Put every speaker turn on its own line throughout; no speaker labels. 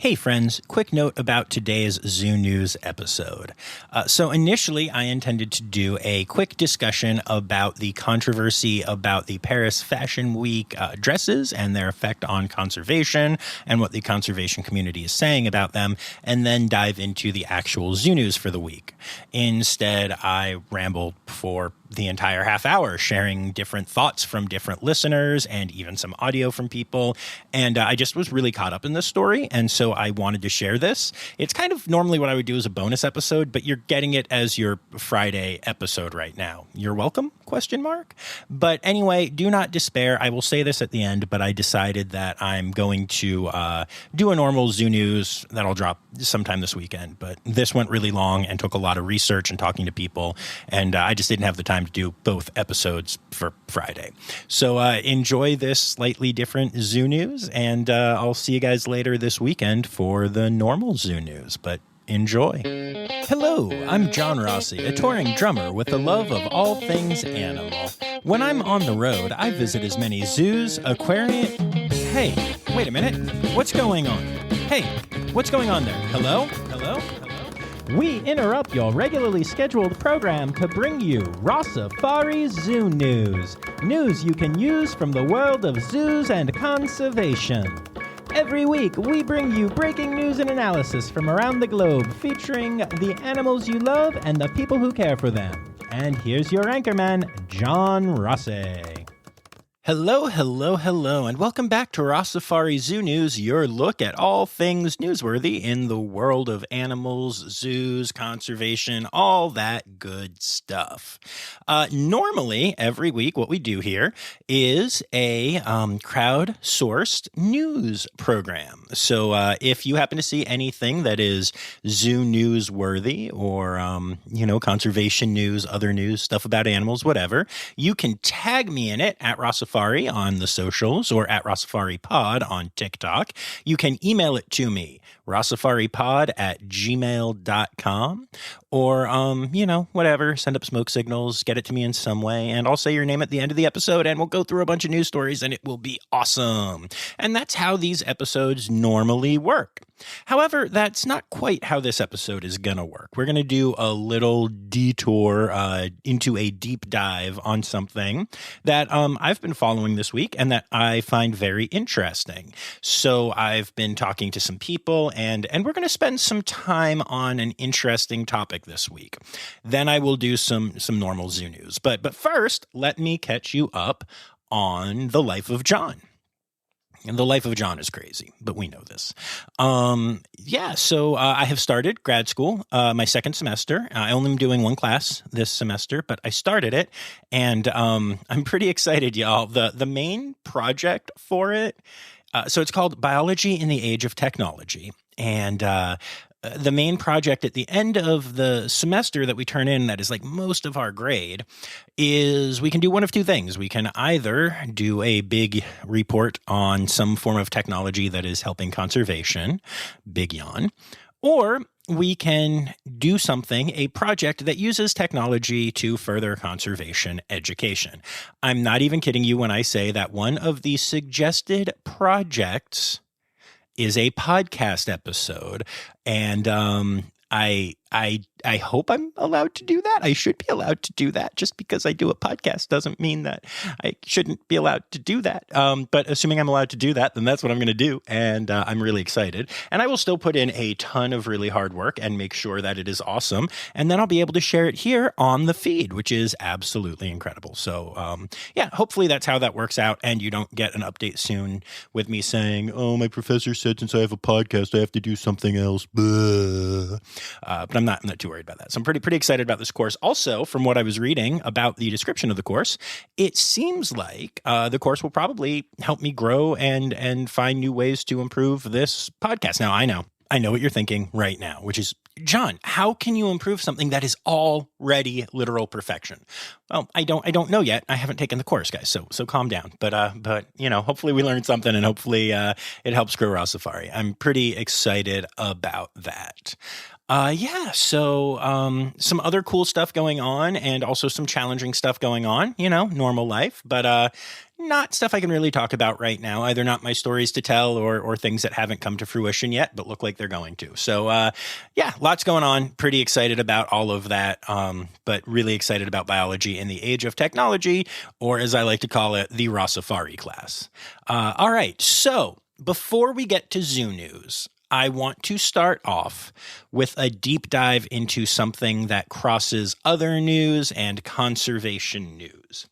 Hey friends, quick note about today's Zoo News episode. So initially I intended to do a quick discussion about the controversy about the Paris Fashion Week dresses and their effect on conservation and what the conservation community is saying about them, and then dive into the actual Zoo News for the week. Instead, I rambled for the entire half hour, sharing different thoughts from different listeners and even some audio from people. And I just was really caught up in this story. And so I wanted to share this. It's kind of normally what I would do as a bonus episode, but you're getting it as your Friday episode right now. You're welcome? ? But anyway, do not despair. I will say this at the end, but I decided that I'm going to do a normal Zoo News that'll drop sometime this weekend. But this went really long and took a lot of research and talking to people. And I just didn't have the time to do both episodes for Friday. So enjoy this slightly different Zoo News, and I'll see you guys later this weekend for the normal Zoo News. But enjoy. Hello, I'm John Rossi, a touring drummer with a love of all things animal. When I'm on the road, I visit as many zoos, aquariums... Hey, wait a minute. What's going on? Hey, what's going on there? Hello? Hello? We interrupt your regularly scheduled program to bring you Rossifari Zoo News. News you can use from the world of zoos and conservation. Every week, we bring you breaking news and analysis from around the globe, featuring the animals you love and the people who care for them. And here's your anchorman, John Rossi. Hello, hello, hello, and welcome back to Rossifari Zoo News, your look at all things newsworthy in the world of animals, zoos, conservation, all that good stuff. Normally, every week, what we do here is a crowd-sourced news program. So if you happen to see anything that is zoo newsworthy or, conservation news, other news, stuff about animals, whatever, you can tag me in it at Rossifari on the socials or at Rossifari Pod on TikTok. You can email it to me, rossifaripod@gmail.com, or, whatever, send up smoke signals, get it to me in some way, and I'll say your name at the end of the episode, and we'll go through a bunch of news stories, and it will be awesome. And that's how these episodes normally work. However, that's not quite how this episode is going to work. We're going to do a little detour into a deep dive on something that I've been following this week and that I find very interesting. So I've been talking to some people, and we're going to spend some time on an interesting topic this week. Then I will do some normal Zoo News. But first, let me catch you up on the life of John. And the life of John is crazy, but we know this. So I have started grad school, my second semester. I only am doing one class this semester, but I started it, and I'm pretty excited, y'all. The main project for it, so it's called Biology in the Age of Technology, and the main project at the end of the semester that we turn in, that is like most of our grade, is we can do one of two things. We can either do a big report on some form of technology that is helping conservation, big yawn, or we can do a project that uses technology to further conservation education. I'm not even kidding you when I say that one of the suggested projects is a podcast episode, and I hope I'm allowed to do that. I should be allowed to do that. Just because I do a podcast doesn't mean that I shouldn't be allowed to do that. But assuming I'm allowed to do that, then that's what I'm going to do. And I'm really excited. And I will still put in a ton of really hard work and make sure that it is awesome. And then I'll be able to share it here on the feed, which is absolutely incredible. So, hopefully that's how that works out. And you don't get an update soon with me saying, oh, my professor said since I have a podcast, I have to do something else. But I'm not too worried about that. So I'm pretty excited about this course. Also, from what I was reading about the description of the course, it seems like the course will probably help me grow and find new ways to improve this podcast. Now, I know what you're thinking right now, which is, John, how can you improve something that is already literal perfection? Well, I don't know yet. I haven't taken the course, guys. So calm down. But hopefully we learned something, and hopefully it helps grow Rossifari. I'm pretty excited about that. Yeah, so some other cool stuff going on and also some challenging stuff going on, normal life, but not stuff I can really talk about right now, either not my stories to tell or things that haven't come to fruition yet, but look like they're going to. So yeah, lots going on. Pretty excited about all of that, but really excited about biology in the age of technology, or as I like to call it, the Rossifari class. All right, so before we get to zoo news, I want to start off with a deep dive into something that crosses other news and conservation news.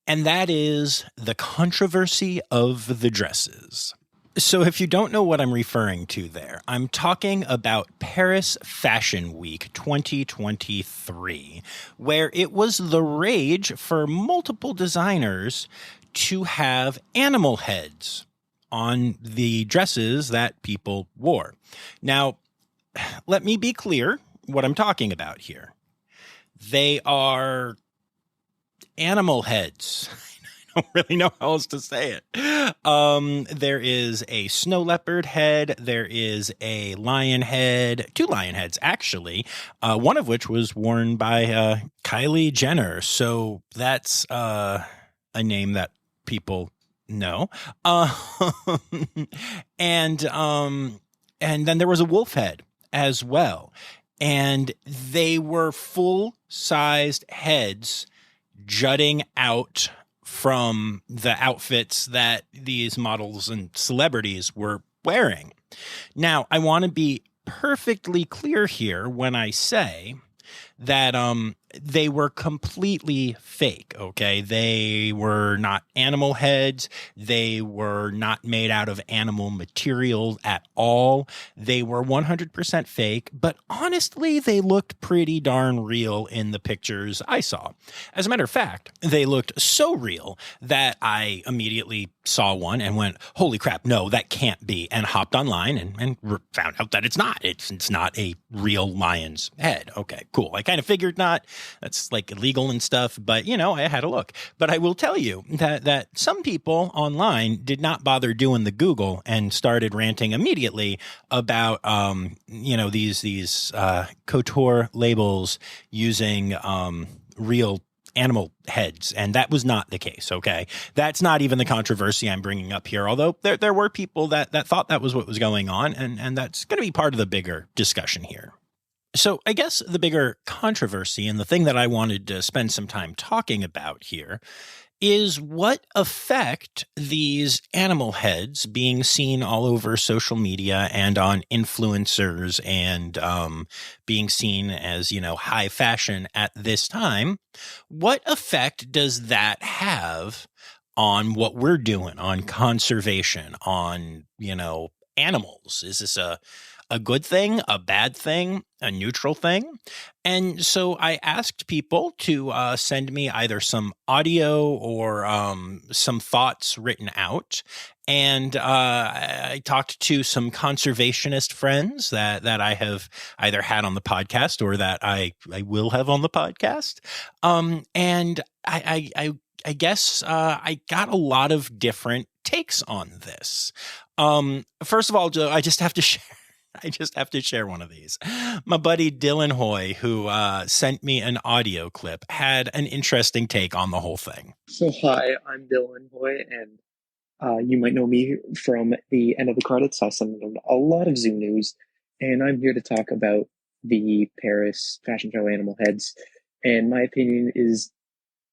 And that is the controversy of the dresses. So if you don't know what I'm referring to there, I'm talking about Paris Fashion Week 2023, where it was the rage for multiple designers to have animal heads on the dresses that people wore. Now, let me be clear what I'm talking about here. They are animal heads. I don't really know how else to say it. There is a snow leopard head. There is a lion head, 2 lion heads, actually, one of which was worn by Kylie Jenner. So that's a name that people know. And then there was a wolf head as well. And they were full-sized heads jutting out from the outfits that these models and celebrities were wearing. Now, I want to be perfectly clear here when I say that they were completely fake, okay? They were not animal heads. They were not made out of animal material at all. They were 100% fake, but honestly, they looked pretty darn real in the pictures I saw. As a matter of fact, they looked so real that I immediately saw one and went, holy crap, no, that can't be, and hopped online and found out that it's not. It's not a real lion's head. Okay, cool. I kind of figured not. That's like illegal and stuff, but I had a look. But I will tell you that some people online did not bother doing the Google and started ranting immediately about these couture labels using real animal heads, and that was not the case. Okay, that's not even the controversy I'm bringing up here. Although there were people that thought that was what was going on, and that's going to be part of the bigger discussion here. So I guess the bigger controversy and the thing that I wanted to spend some time talking about here is what effect these animal heads being seen all over social media and on influencers and being seen as, high fashion at this time, what effect does that have on what we're doing, on conservation, on, animals? Is this a good thing, a bad thing, a neutral thing? And so I asked people to send me either some audio or some thoughts written out. And I talked to some conservationist friends that I have either had on the podcast or that I will have on the podcast. And I guess I got a lot of different takes on this. First of all, Joe, I just have to share one of these. My buddy Dylan Hoy, who sent me an audio clip, had an interesting take on the whole thing.
So hi, I'm Dylan Hoy, and you might know me from the end of the credits. I send a lot of zoo news, and I'm here to talk about the Paris fashion show animal heads. And my opinion is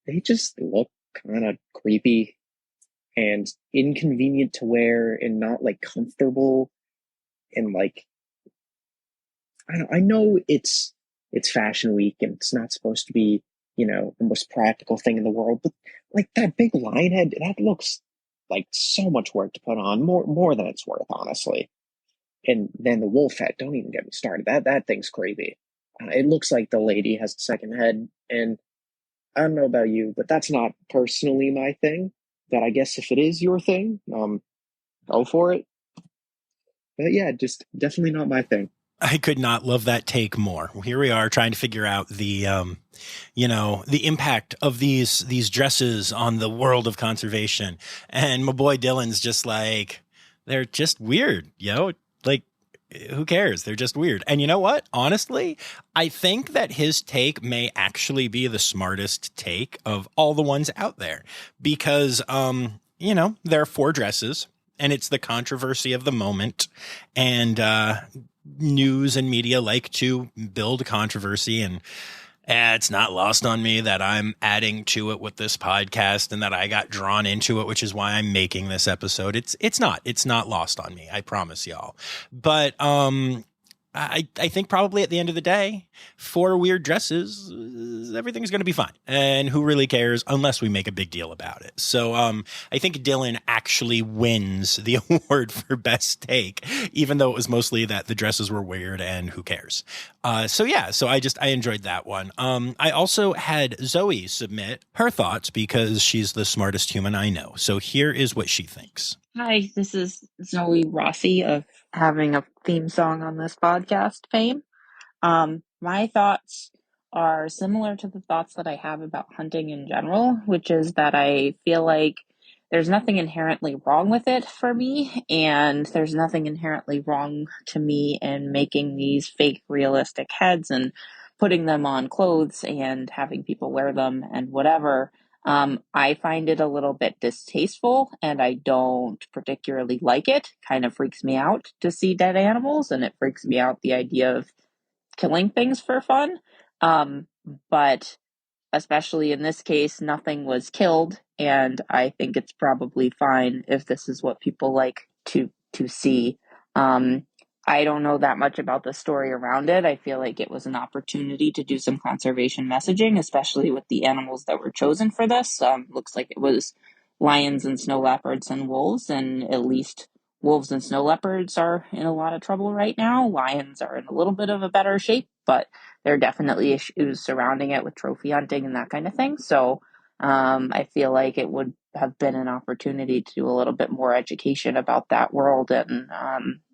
they just look kind of creepy and inconvenient to wear and not comfortable, and I know it's fashion week and it's not supposed to be, the most practical thing in the world, but that big lion head, that looks like so much work to put on, more than it's worth, honestly. And then the wolf head, don't even get me started. That thing's creepy. It looks like the lady has a second head, and I don't know about you, but that's not personally my thing. But I guess if it is your thing, go for it. But yeah, just definitely not my thing.
I could not love that take more. Here we are trying to figure out the impact of these dresses on the world of conservation. And my boy Dylan's just like, they're just weird, who cares? They're just weird. And you know what? Honestly, I think that his take may actually be the smartest take of all the ones out there because, there are 4 dresses and it's the controversy of the moment. And news and media like to build controversy, and it's not lost on me that I'm adding to it with this podcast and that I got drawn into it, which is why I'm making this episode. It's not lost on me. I promise y'all. But I think probably at the end of the day, 4 weird dresses, everything's going to be fine. And who really cares unless we make a big deal about it? So I think Dylan actually wins the award for best take, even though it was mostly that the dresses were weird and who cares. So I enjoyed that one. I also had Zoe submit her thoughts because she's the smartest human I know. So here is what she thinks.
Hi, this is Zoe Rossi of having a theme song on this podcast fame. My thoughts are similar to the thoughts that I have about hunting in general, which is that I feel like there's nothing inherently wrong with it for me, and there's nothing inherently wrong to me in making these fake realistic heads and putting them on clothes and having people wear them and whatever. I find it a little bit distasteful and I don't particularly like it. Kind of freaks me out to see dead animals, and it freaks me out the idea of killing things for fun. But especially in this case, nothing was killed, and I think it's probably fine if this is what people like to see. I don't know that much about the story around it. I feel like it was an opportunity to do some conservation messaging, especially with the animals that were chosen for this. Looks like it was lions and snow leopards and wolves, and at least wolves and snow leopards are in a lot of trouble right now. Lions are in a little bit of a better shape, but there are definitely issues surrounding it with trophy hunting and that kind of thing. So I feel like it would have been an opportunity to do a little bit more education about that world and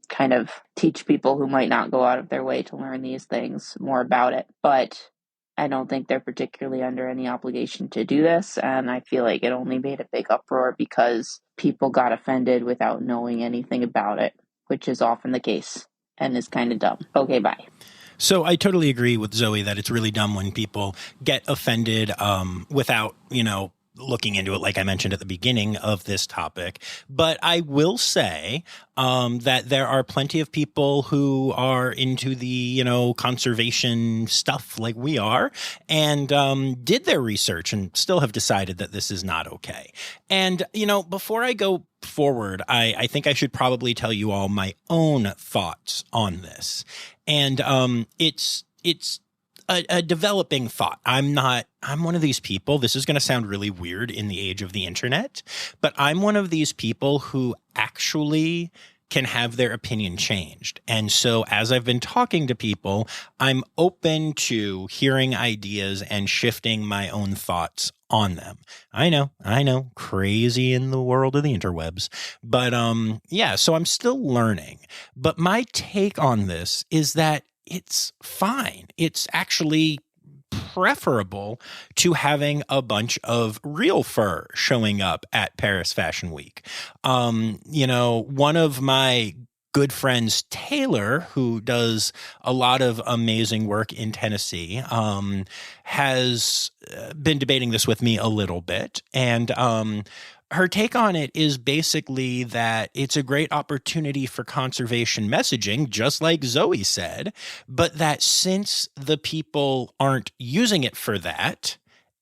kind of teach people who might not go out of their way to learn these things more about it. But I don't think they're particularly under any obligation to do this. And I feel like it only made a big uproar because people got offended without knowing anything about it, which is often the case and is kind of dumb. Okay, bye.
So I totally agree with Zoe that it's really dumb when people get offended without, looking into it, like I mentioned at the beginning of this topic. But I will say that there are plenty of people who are into the, conservation stuff like we are and did their research and still have decided that this is not okay. And, before I go forward, I think I should probably tell you all my own thoughts on this. And it's a developing thought. I'm one of these people, this is going to sound really weird in the age of the internet, but I'm one of these people who actually can have their opinion changed. And so as I've been talking to people, I'm open to hearing ideas and shifting my own thoughts on them. I know, crazy in the world of the interwebs, but so I'm still learning. But my take on this is that it's fine. It's actually preferable to having a bunch of real fur showing up at Paris Fashion Week. One of my good friends, Taylor, who does a lot of amazing work in Tennessee, has been debating this with me a little bit. And her take on it is basically that it's a great opportunity for conservation messaging, just like Zoe said, but that since the people aren't using it for that,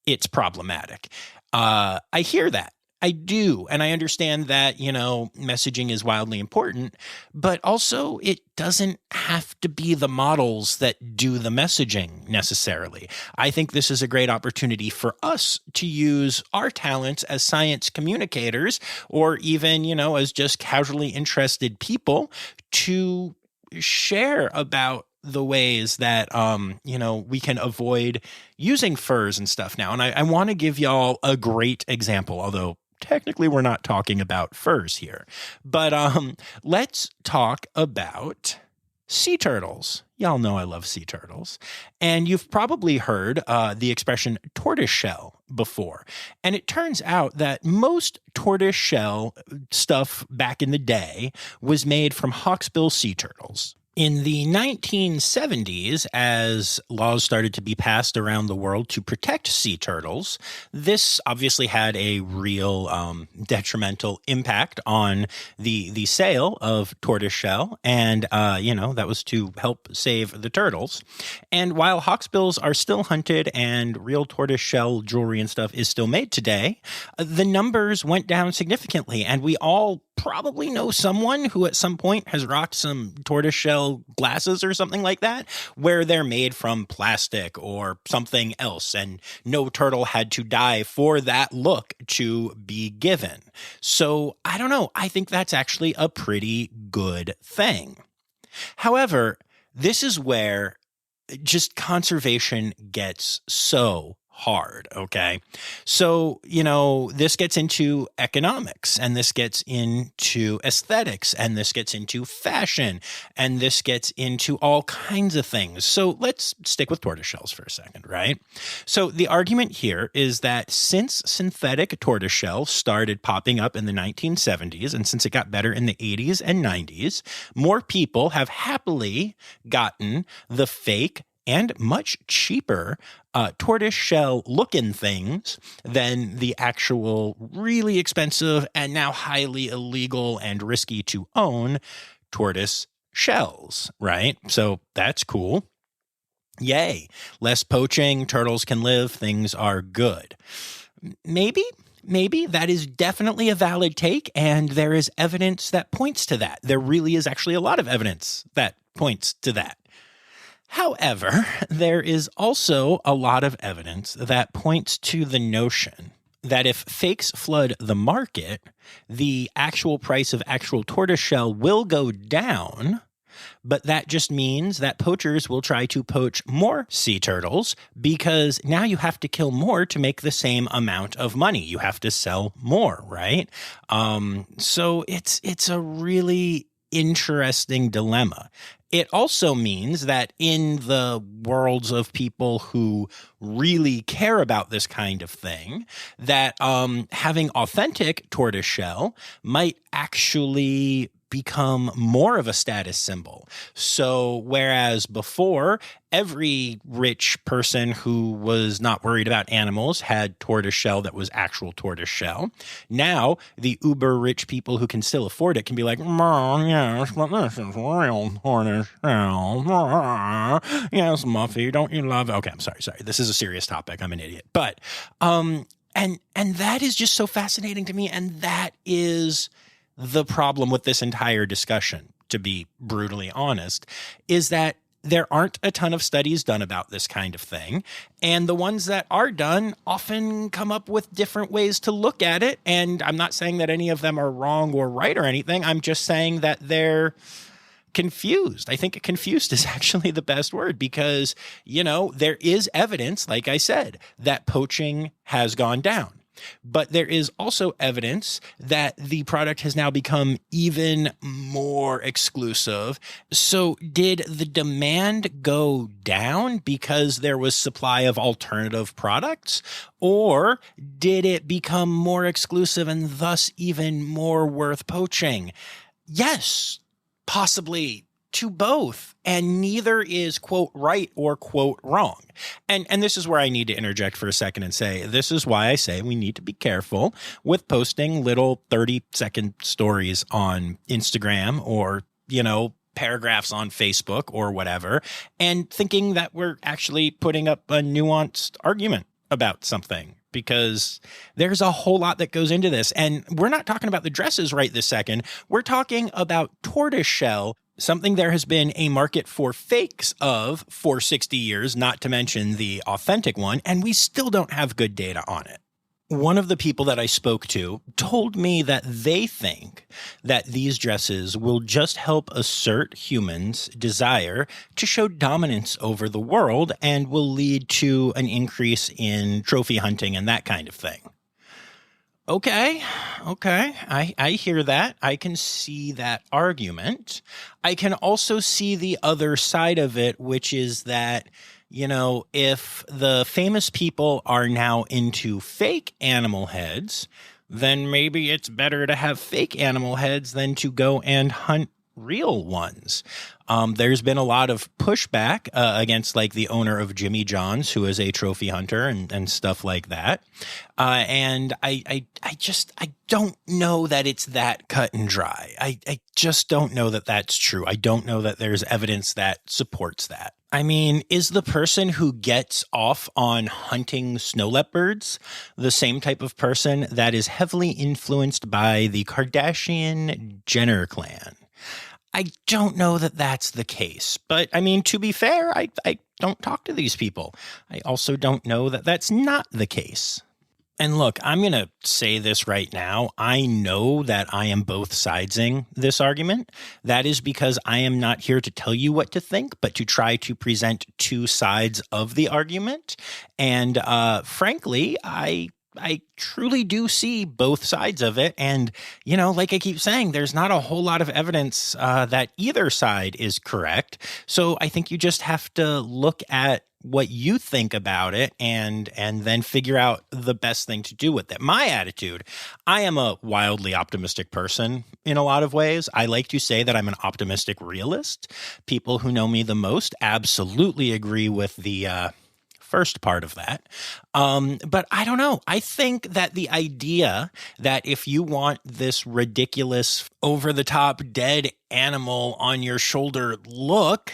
it's problematic. I hear that. I do. And I understand that, messaging is wildly important, but also it doesn't have to be the models that do the messaging necessarily. I think this is a great opportunity for us to use our talents as science communicators, or even, as just casually interested people to share about the ways that, we can avoid using furs and stuff now. And I want to give y'all a great example, although technically we're not talking about furs here, but let's talk about sea turtles. Y'all know I love sea turtles. And you've probably heard the expression tortoise shell before. And it turns out that most tortoise shell stuff back in the day was made from hawksbill sea turtles. In the 1970s, as laws started to be passed around the world to protect sea turtles, this obviously had a real detrimental impact on the sale of tortoiseshell, and that was to help save the turtles. And while hawksbills are still hunted and real tortoiseshell jewelry and stuff is still made today, the numbers went down significantly, and we all probably know someone who at some point has rocked some tortoiseshell glasses or something like that, where they're made from plastic or something else, and no turtle had to die for that look to be given. So I don't know. I think that's actually a pretty good thing. However, this is where just conservation gets so hard, okay? So, this gets into economics, and this gets into aesthetics, and this gets into fashion, and this gets into all kinds of things. So let's stick with tortoiseshells for a second, right? So the argument here is that since synthetic tortoiseshell started popping up in the 1970s, and since it got better in the 80s and 90s, more people have happily gotten the fake and much cheaper tortoiseshell looking things than the actual really expensive and now highly illegal and risky to own tortoise shells, right? So that's cool. Yay. Less poaching, turtles can live, things are good. Maybe that is definitely a valid take, and there is evidence that points to that. There really is actually a lot of evidence that points to that. However, there is also a lot of evidence that points to the notion that if fakes flood the market, the actual price of actual tortoiseshell will go down, but that just means that poachers will try to poach more sea turtles because now you have to kill more to make the same amount of money. You have to sell more, right? So it's a really interesting dilemma. It also means that in the worlds of people who really care about this kind of thing, that having authentic tortoiseshell might actually become more of a status symbol. So whereas before, every rich person who was not worried about animals had tortoiseshell that was actual tortoiseshell, now the uber rich people who can still afford it can be like, yes, but this is real tortoiseshell. Yes, Muffy, don't you love it? Okay, I'm sorry. This is a serious topic. I'm an idiot. But, and that is just so fascinating to me. And that is the problem with this entire discussion, to be brutally honest, is that there aren't a ton of studies done about this kind of thing. And the ones that are done often come up with different ways to look at it. And I'm not saying that any of them are wrong or right or anything. I'm just saying that they're confused. I think confused is actually the best word because, there is evidence, like I said, that poaching has gone down. But there is also evidence that the product has now become even more exclusive. So did the demand go down because there was supply of alternative products? Or did it become more exclusive and thus even more worth poaching? Yes, possibly to both. And neither is, quote, right or, quote, wrong. And this is where I need to interject for a second and say, this is why I say we need to be careful with posting little 30-second stories on Instagram or, paragraphs on Facebook or whatever, and thinking that we're actually putting up a nuanced argument about something. Because there's a whole lot that goes into this. And we're not talking about the dresses right this second. We're talking about tortoiseshell, something there has been a market for fakes of for 60 years, not to mention the authentic one, and we still don't have good data on it. One of the people that I spoke to told me that they think that these dresses will just help assert humans' desire to show dominance over the world and will lead to an increase in trophy hunting and that kind of thing. Okay. I hear that. I can see that argument. I can also see the other side of it, which is that if the famous people are now into fake animal heads, then maybe it's better to have fake animal heads than to go and hunt real ones. There's been a lot of pushback against like the owner of Jimmy John's, who is a trophy hunter and stuff like that. And I don't know that it's that cut and dry. I just don't know that that's true. I don't know that there's evidence that supports that. I mean, is the person who gets off on hunting snow leopards the same type of person that is heavily influenced by the Kardashian-Jenner clan? I don't know that that's the case. But, I mean, to be fair, I don't talk to these people. I also don't know that that's not the case. And look, I'm going to say this right now. I know that I am both sidesing this argument. That is because I am not here to tell you what to think, but to try to present two sides of the argument. And frankly, I truly do see both sides of it. And, you know, like I keep saying, there's not a whole lot of evidence that either side is correct. So I think you just have to look at what you think about it and then figure out the best thing to do with it. My attitude, I am a wildly optimistic person in a lot of ways. I like to say that I'm an optimistic realist. People who know me the most absolutely agree with the first part of that. But I don't know. I think that the idea that if you want this ridiculous, over-the-top dead animal on your shoulder look,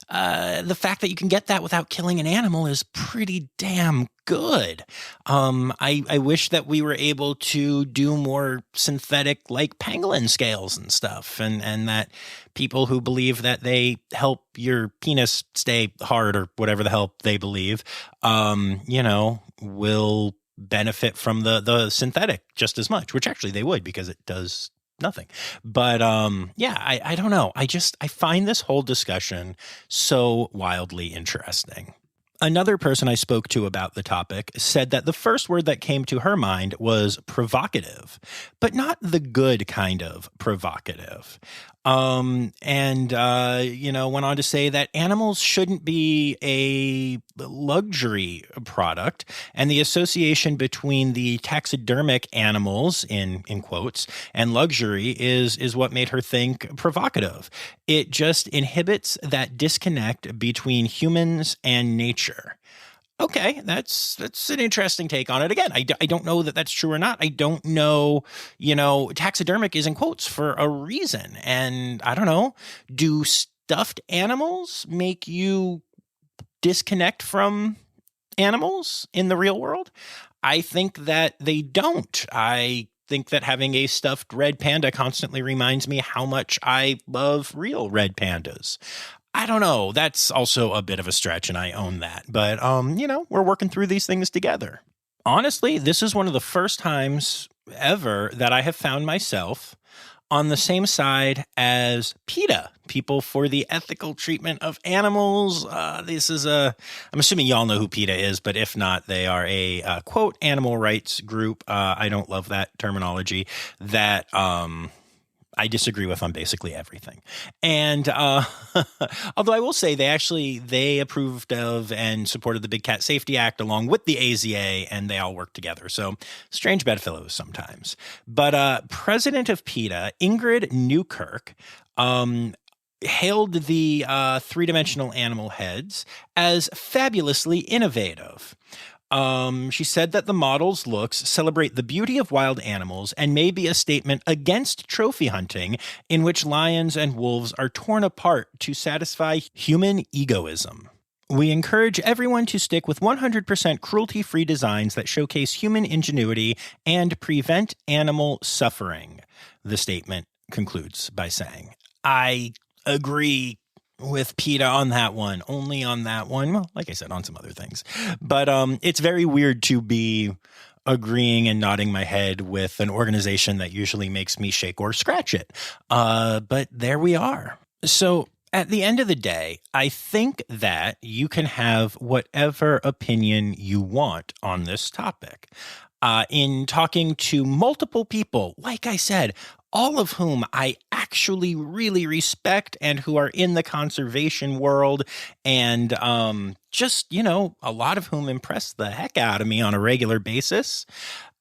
the fact that you can get that without killing an animal is pretty damn good. I wish that we were able to do more synthetic, like pangolin scales and stuff, and that people who believe that they help your penis stay hard or whatever the hell they believe, will benefit from the synthetic just as much, which actually they would because it does nothing. But I don't know. I find this whole discussion so wildly interesting. Another person I spoke to about the topic said that the first word that came to her mind was provocative, but not the good kind of provocative. Went on to say that animals shouldn't be a luxury product, and the association between the taxidermic animals, in quotes, and luxury is what made her think provocative. It just inhibits that disconnect between humans and nature. Okay, that's an interesting take on it. Again, I don't know that that's true or not. I don't know, taxidermic is in quotes for a reason. And I don't know, do stuffed animals make you disconnect from animals in the real world? I think that they don't. I think that having a stuffed red panda constantly reminds me how much I love real red pandas. I don't know. That's also a bit of a stretch, and I own that. But, we're working through these things together. Honestly, this is one of the first times ever that I have found myself on the same side as PETA, People for the Ethical Treatment of Animals. I'm assuming y'all know who PETA is, but if not, they are a, quote, animal rights group. I don't love that terminology that, I disagree with on basically everything. And although I will say they approved of and supported the Big Cat Safety Act along with the AZA, and they all work together. So strange bedfellows sometimes. But president of PETA, Ingrid Newkirk, hailed the three-dimensional animal heads as fabulously innovative. She said that the model's looks celebrate the beauty of wild animals and may be a statement against trophy hunting in which lions and wolves are torn apart to satisfy human egoism. We encourage everyone to stick with 100% cruelty-free designs that showcase human ingenuity and prevent animal suffering, the statement concludes by saying. I agree with PETA on that one, only on that one. Well, like I said, on some other things. But it's very weird to be agreeing and nodding my head with an organization that usually makes me shake or scratch it. But there we are. So at the end of the day, I think that you can have whatever opinion you want on this topic. In talking to multiple people, like I said, all of whom I actually really respect and who are in the conservation world and just, a lot of whom impress the heck out of me on a regular basis.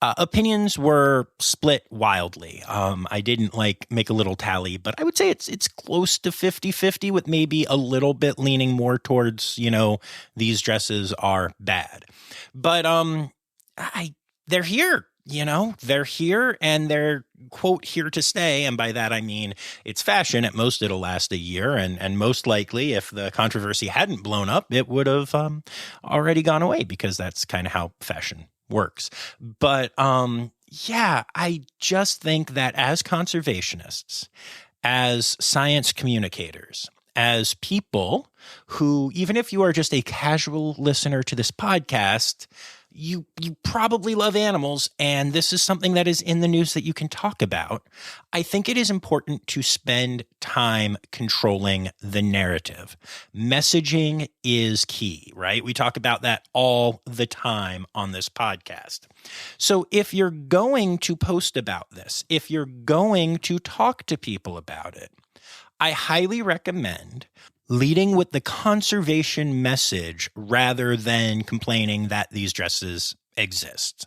Opinions were split wildly. I didn't make a little tally, but I would say it's close to 50-50, with maybe a little bit leaning more towards, these dresses are bad. But they're here. They're here, and they're, quote, here to stay. And by that, I mean, it's fashion. At most, it'll last a year. And most likely, if the controversy hadn't blown up, it would have already gone away, because that's kind of how fashion works. But yeah, I just think that as conservationists, as science communicators, as people who, even if you are just a casual listener to this podcast, you probably love animals, and this is something that is in the news that you can talk about. I think it is important to spend time controlling the narrative. Messaging is key, right? We talk about that all the time on this podcast. So if you're going to post about this, if you're going to talk to people about it, I highly recommend leading with the conservation message rather than complaining that these dresses exist.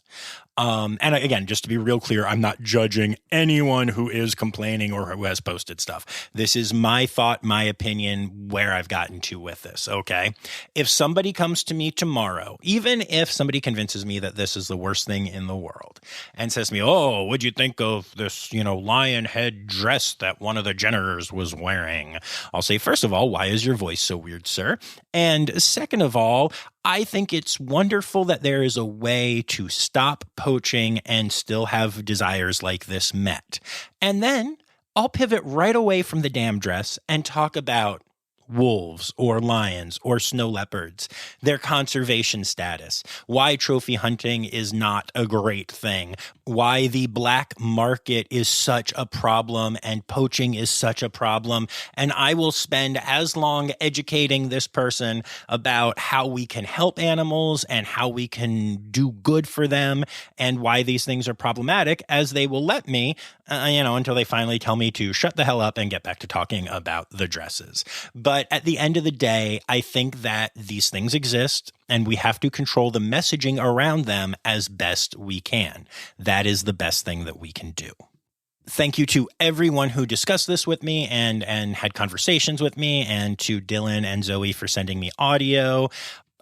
And again, just to be real clear, I'm not judging anyone who is complaining or who has posted stuff. This is my thought, my opinion, where I've gotten to with this, okay? If somebody comes to me tomorrow, even if somebody convinces me that this is the worst thing in the world, and says to me, oh, what'd you think of this, lion head dress that one of the Jenners was wearing? I'll say, first of all, why is your voice so weird, sir? And second of all, I think it's wonderful that there is a way to stop poaching and still have desires like this met. And then I'll pivot right away from the damn dress and talk about wolves or lions or snow leopards, their conservation status, why trophy hunting is not a great thing, why the black market is such a problem and poaching is such a problem. And I will spend as long educating this person about how we can help animals and how we can do good for them and why these things are problematic as they will let me, until they finally tell me to shut the hell up and get back to talking about the dresses. But at the end of the day, I think that these things exist and we have to control the messaging around them as best we can. That is the best thing that we can do. Thank you to everyone who discussed this with me and had conversations with me, and to Dylan and Zoe for sending me audio.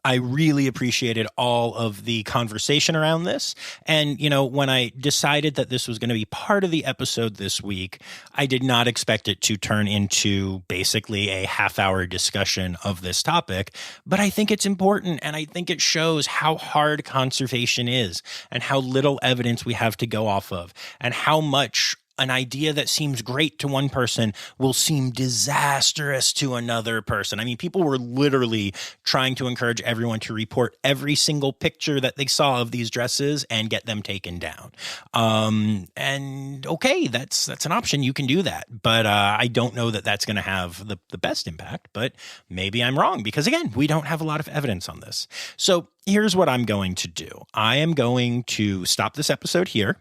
I really appreciated all of the conversation around this. And, when I decided that this was going to be part of the episode this week, I did not expect it to turn into basically a half-hour discussion of this topic. But I think it's important, and I think it shows how hard conservation is and how little evidence we have to go off of, and how much an idea that seems great to one person will seem disastrous to another person. I mean, people were literally trying to encourage everyone to report every single picture that they saw of these dresses and get them taken down. And okay, that's an option. You can do that. But I don't know that that's going to have the best impact, but maybe I'm wrong, because again, we don't have a lot of evidence on this. So here's what I'm going to do. I am going to stop this episode here.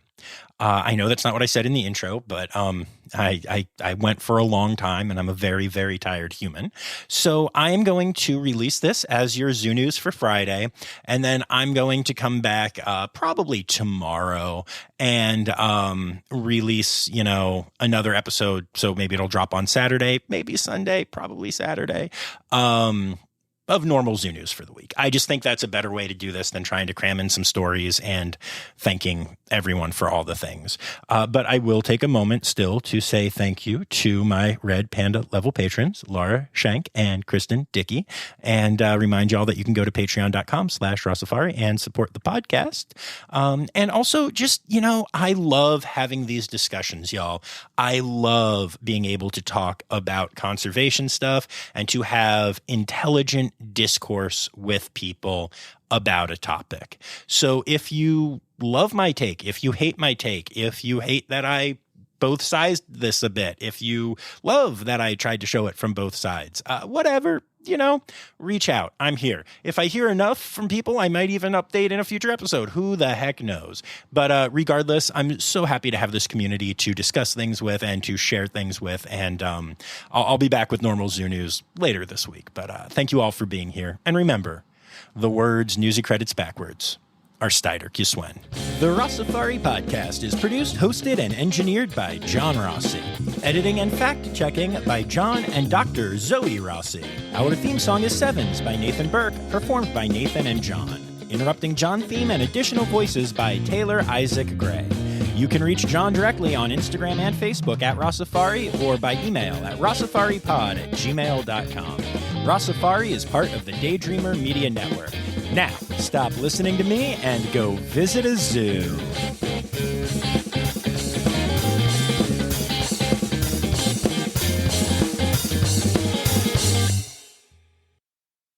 I know that's not what I said in the intro, but I went for a long time and I'm a very, very tired human. So I am going to release this as your Zoo News for Friday. And then I'm going to come back probably tomorrow and release, another episode. So maybe it'll drop on Saturday, maybe Sunday, probably Saturday. Of normal Zoo News for the week. I just think that's a better way to do this than trying to cram in some stories and thanking everyone for all the things. But I will take a moment still to say thank you to my Red Panda level patrons, Laura Shank and Kristen Dickey, and remind y'all that you can go to patreon.com/Rossifari and support the podcast. And also just, I love having these discussions, y'all. I love being able to talk about conservation stuff and to have intelligent discourse with people about a topic. So if you love my take, if you hate my take, if you hate that I both sized this a bit, if you love that I tried to show it from both sides, whatever, reach out. I'm here. If I hear enough from people, I might even update in a future episode. Who the heck knows? But regardless, I'm so happy to have this community to discuss things with and to share things with. And I'll be back with normal Zoo News later this week. But thank you all for being here. And remember, The words Newsy credits backwards are Steider Kiswen. The Rossifari podcast is produced, hosted, and engineered by John Rossi. Editing and fact-checking by John and Dr. Zoe Rossi. Our theme song is Sevens by Nathan Burke, performed by Nathan and John. Interrupting John theme and additional voices by Taylor Isaac Gray. You can reach John directly on Instagram and Facebook at Rossifari or by email at rossifaripod@gmail.com. Rossifari is part of the Daydreamer Media Network. Now, stop listening to me and go visit a zoo.